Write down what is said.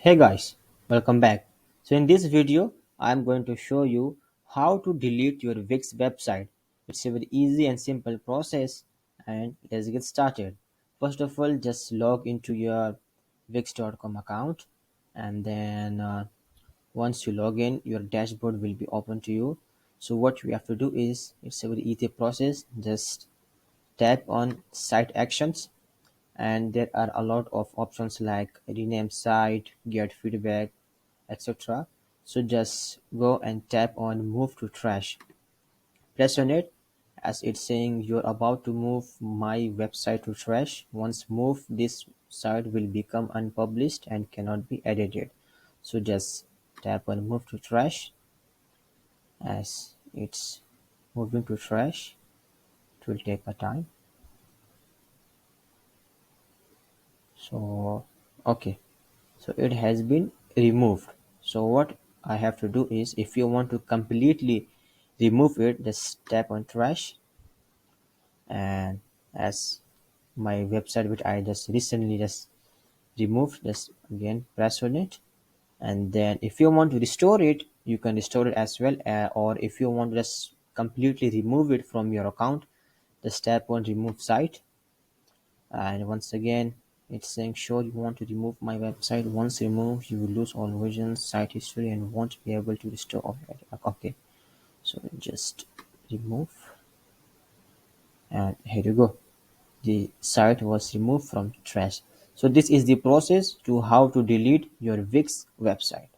Hey guys, welcome back. So in this video, I'm going to show you how to delete your Wix website. It's a very easy and simple process and let's get started. First of all, just log into your Wix.com account and then once you log in, your dashboard will be open to you. So what we have to do is, it's a very easy process. Just tap on site actions and there are a lot of options like rename site, get feedback, etc. So just go and tap on move to trash. Press on it as it's saying you're about to move my website to trash. Once moved, this site will become unpublished and cannot be edited. So just tap on move to trash as it's moving to trash. It will take a time. So okay. So it has been removed. So what I have to do is, if you want to completely remove it, just tap on trash, and as my website which I just recently just removed, just again press on it, and then if you want to restore it, you can restore it as well, or if you want to just completely remove it from your account, just tap on remove site, and once again it's saying sure you want to remove my website. Once removed, you will lose all versions, site history, and won't be able to restore all that. Okay, so just remove, and here you go, the site was removed from trash. So this is the process to how to delete your Wix website.